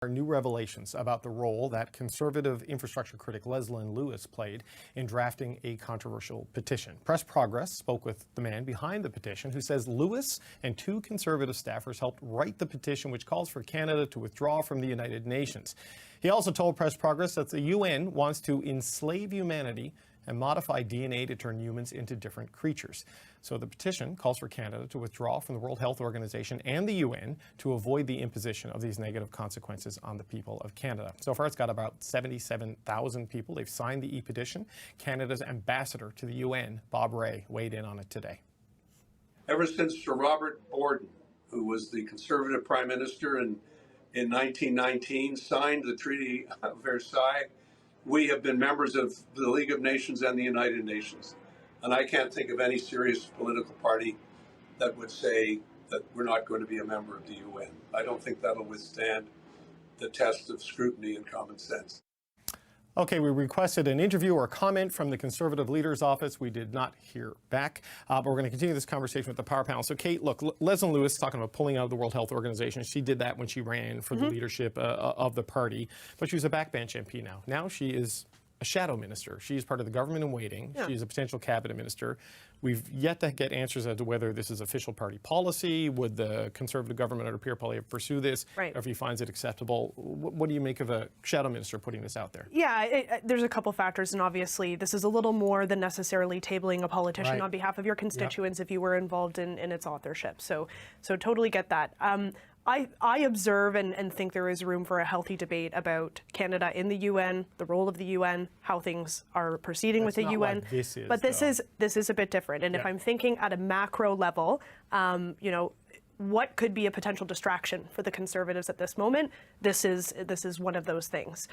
Are new revelations about the role that conservative infrastructure critic Leslyn played in drafting a controversial petition. Press Progress spoke with the man behind the petition, who says Lewis and two conservative staffers helped write the petition which calls for Canada to withdraw from the United Nations. He also told Press Progress that the UN wants to enslave humanity and modify DNA to turn humans into different creatures. So the petition calls for Canada to withdraw from the World Health Organization and the UN to avoid the imposition of these negative consequences on the people of Canada. So far, it's got about 77,000 people. They've signed the e-petition. Canada's ambassador to the UN, Bob Rae, weighed in on it today. Ever since Sir Robert Borden, who was the Conservative Prime Minister in 1919, signed the Treaty of Versailles, we have been members of the League of Nations and the United Nations. And I can't think of any serious political party that would say that we're not going to be a member of the UN. I don't think that'll withstand the test of scrutiny and common sense. Okay, we requested an interview or comment from the Conservative Leader's Office. We did not hear back, but we're going to continue this conversation with the Power Panel. So, Kate, look, Leslyn Lewis talking about pulling out of the World Health Organization. She did that when she ran for the leadership of the party, but she was a backbench MP now. Now she is a shadow minister. She's part of the government in waiting. Yeah. She's a potential cabinet minister. We've yet to get answers as to whether this is official party policy. Would the Conservative government under Pierre Poilievre pursue this? Right. Or if he finds it acceptable? What do you make of a shadow minister putting this out there? Yeah, there's a couple factors, and obviously this is a little more than necessarily tabling a politician on behalf of your constituents if you were involved in its authorship. So totally get that. I observe and think there is room for a healthy debate about Canada in the UN, the role of the UN, how things are proceeding with the UN. But this is a bit different. And if I'm thinking at a macro level, you know, what could be a potential distraction for the Conservatives at this moment? This is one of those things.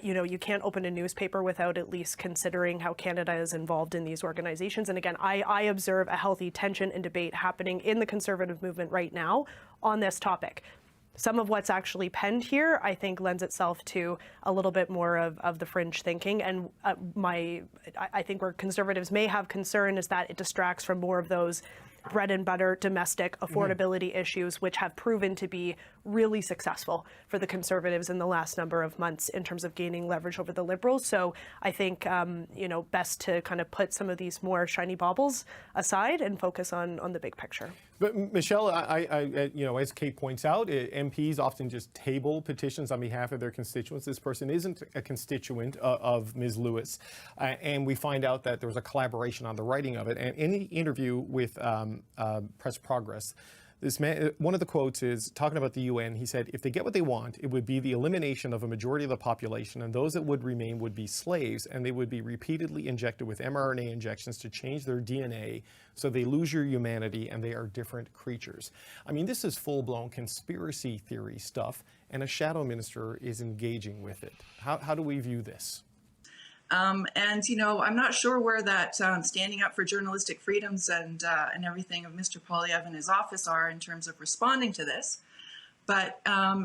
You know, you can't open a newspaper without at least considering how Canada is involved in these organizations. And again, I observe a healthy tension and debate happening in the Conservative movement right now on this topic. Some of what's actually penned here, I think, lends itself to a little bit more of the fringe thinking. And I think where Conservatives may have concern is that it distracts from more of those bread and butter domestic affordability issues, which have proven to be really successful for the Conservatives in the last number of months in terms of gaining leverage over the Liberals. So I think, you know, best to kind of put some of these more shiny baubles aside and focus on the big picture. But Michelle, you know, as Kate points out, MPs often just table petitions on behalf of their constituents. This person isn't a constituent of Ms. Lewis, and we find out that there was a collaboration on the writing of it. And in the interview with Press Progress, this man, one of the quotes is talking about the UN. He said, if they get what they want, it would be the elimination of a majority of the population, and those that would remain would be slaves, and they would be repeatedly injected with mRNA injections to change their DNA so they lose your humanity and they are different creatures. I mean, this is full-blown conspiracy theory stuff, and a shadow minister is engaging with it. How do we view this? And, you know, I'm not sure where that standing up for journalistic freedoms and everything of Mr. Poilievre and his office are in terms of responding to this. But,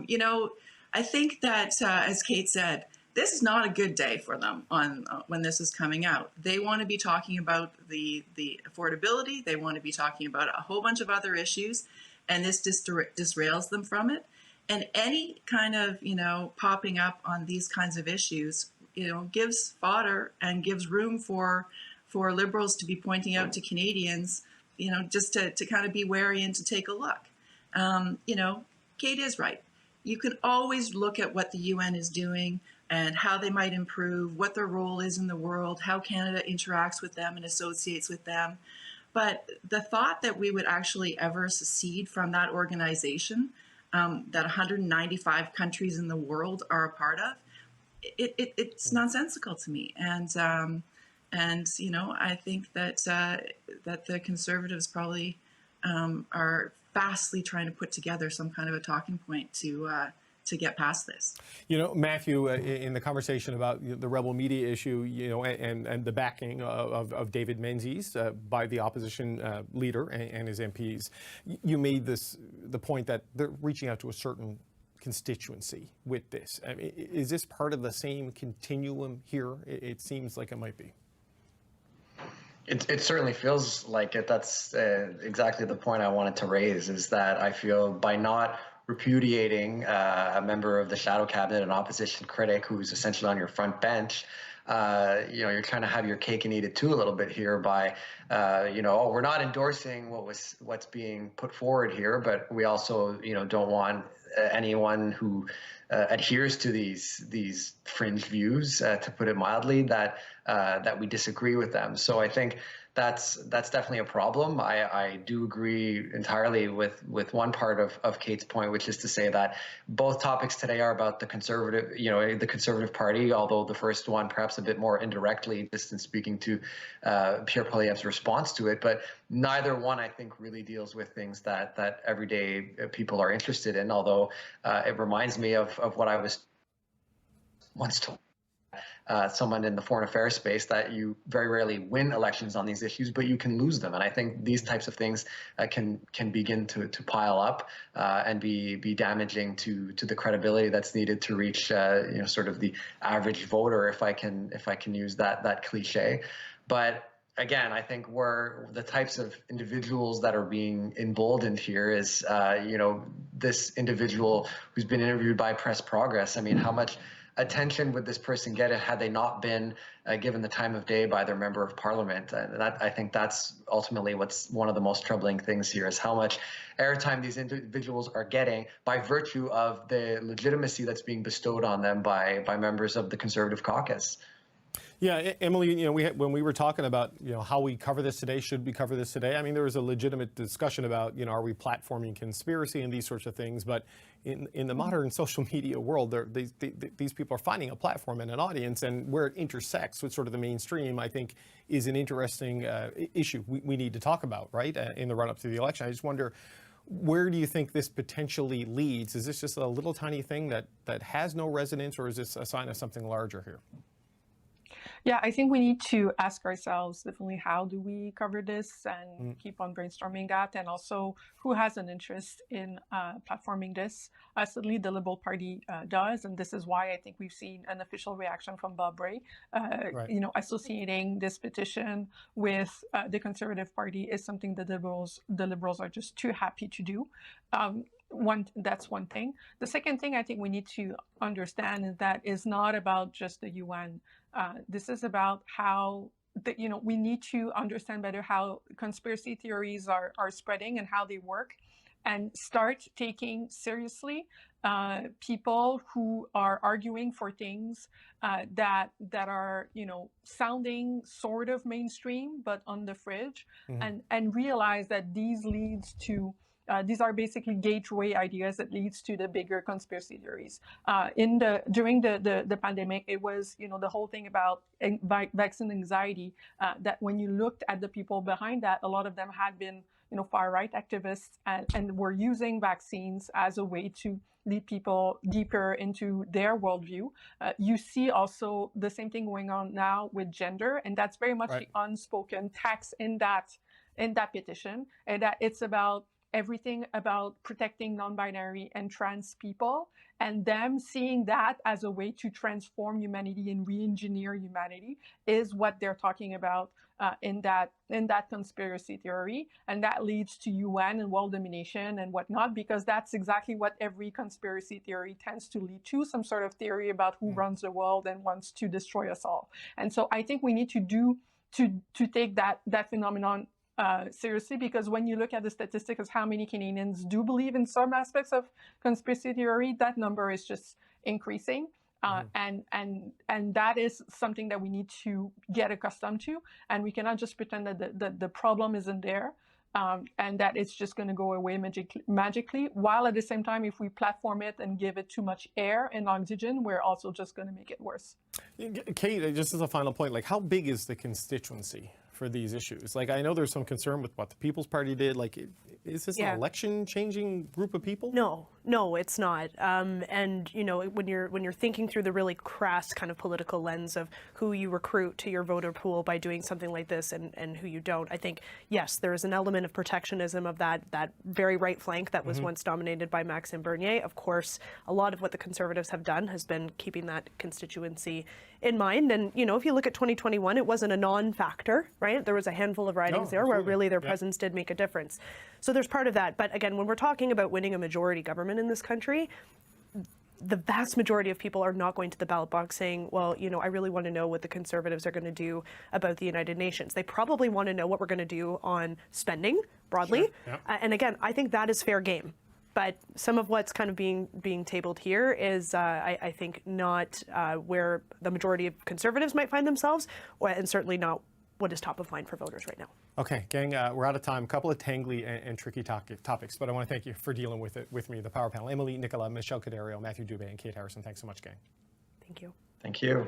you know, I think that, as Kate said, this is not a good day for them on when this is coming out. They want to be talking about the affordability. They want to be talking about a whole bunch of other issues, and this disrails them from it. And any kind of, you know, popping up on these kinds of issues, you know, gives fodder and gives room for Liberals to be pointing out to Canadians, you know, just to kind of be wary and to take a look. You know, Kate is right. You can always look at what the UN is doing and how they might improve, what their role is in the world, how Canada interacts with them and associates with them. But the thought that we would actually ever secede from that organization that 195 countries in the world are a part of, it's nonsensical to me, and you know, I think that that the Conservatives probably are fastly trying to put together some kind of a talking point to get past this. You know, Matthew, in the conversation about the rebel media issue, you know, and the backing of David Menzies by the opposition leader and his MPs, you made the point that they're reaching out to a certain constituency with this. I mean, is this part of the same continuum here? It seems like it might be. It certainly feels like it. That's exactly the point I wanted to raise, is that I feel by not repudiating a member of the shadow cabinet, an opposition critic who's essentially on your front bench, you're trying to have your cake and eat it too a little bit here by, oh, we're not endorsing what's being put forward here, but we also, don't want anyone who adheres to these fringe views, to put it mildly, that we disagree with them. So I think that's definitely a problem. I do agree entirely with one part of Kate's point, which is to say that both topics today are about the Conservative Party, although the first one perhaps a bit more indirectly, just in speaking to Pierre Poilievre's response to it. But neither one, I think, really deals with things that everyday people are interested in, although it reminds me of what I was once told. Someone in the foreign affairs space, that you very rarely win elections on these issues, but you can lose them. And I think these types of things can begin to pile up and be damaging to the credibility that's needed to reach sort of the average voter, if I can use that cliche. But again, I think where the types of individuals that are being emboldened here is, this individual who's been interviewed by Press Progress. I mean, how much attention would this person get had they not been given the time of day by their member of parliament? And I think that's ultimately what's one of the most troubling things here, is how much airtime these individuals are getting by virtue of the legitimacy that's being bestowed on them by members of the Conservative caucus. Yeah, Emily, when we were talking about, how we cover this today, should we cover this today? I mean, there was a legitimate discussion about, are we platforming conspiracy and these sorts of things? But in the modern social media world, these people are finding a platform and an audience, and where it intersects with sort of the mainstream, I think, is an interesting issue we need to talk about, right, in the run-up to the election. I just wonder, where do you think this potentially leads? Is this just a little tiny thing that has no resonance, or is this a sign of something larger here? Yeah, I think we need to ask ourselves definitely, how do we cover this and keep on brainstorming that, and also who has an interest in platforming this. Certainly the Liberal Party does, and this is why I think we've seen an official reaction from Bob Rae. Right. Associating this petition with the Conservative Party is something the Liberals are just too happy to do. That's one thing. The second thing I think we need to understand is that it's not about just the UN. This is about how we need to understand better how conspiracy theories are spreading and how they work, and start taking seriously people who are arguing for things that are sounding sort of mainstream but on the fringe, and realize that these these are basically gateway ideas that leads to the bigger conspiracy theories. During the pandemic, it was the whole thing about vaccine anxiety. That when you looked at the people behind that, a lot of them had been far right activists and were using vaccines as a way to lead people deeper into their worldview. You see also the same thing going on now with gender, and that's very much the unspoken text in that petition, and that it's about everything about protecting non-binary and trans people, and them seeing that as a way to transform humanity and re-engineer humanity is what they're talking about in that conspiracy theory. And that leads to UN and world domination and whatnot, because that's exactly what every conspiracy theory tends to lead to, some sort of theory about who runs the world and wants to destroy us all. And so I think we need to take that phenomenon seriously, because when you look at the statistics of how many Canadians do believe in some aspects of conspiracy theory, that number is just increasing. And that is something that we need to get accustomed to, and we cannot just pretend that the problem isn't there, and that it's just going to go away magically, while at the same time, if we platform it and give it too much air and oxygen, we're also just going to make it worse. Kate, just as a final point, how big is the constituency for these issues? I know there's some concern with what the People's Party did. Is this an election-changing group of people? No, it's not. And when you're thinking through the really crass kind of political lens of who you recruit to your voter pool by doing something like this and who you don't, I think yes, there is an element of protectionism of that very right flank that was once dominated by Maxime Bernier. Of course, a lot of what the Conservatives have done has been keeping that constituency in mind. And if you look at 2021, it wasn't a non-factor, right? There was a handful of ridings there where really their presence did make a difference. So there's part of that. But again, when we're talking about winning a majority government in this country, the vast majority of people are not going to the ballot box saying, well, you know, I really want to know what the Conservatives are going to do about the United Nations. They probably want to know what we're going to do on spending broadly. Sure. Yeah. And again, I think that is fair game. But some of what's kind of being tabled here is, I think, not where the majority of Conservatives might find themselves, and certainly not what is top of mind for voters right now. Okay, gang, we're out of time. A couple of tangly and tricky topics, but I want to thank you for dealing with it with me. The Power Panel: Emily, Nicola, Michelle Caderio, Matthew Dubé, and Kate Harrison. Thanks so much, gang. Thank you. Thank you.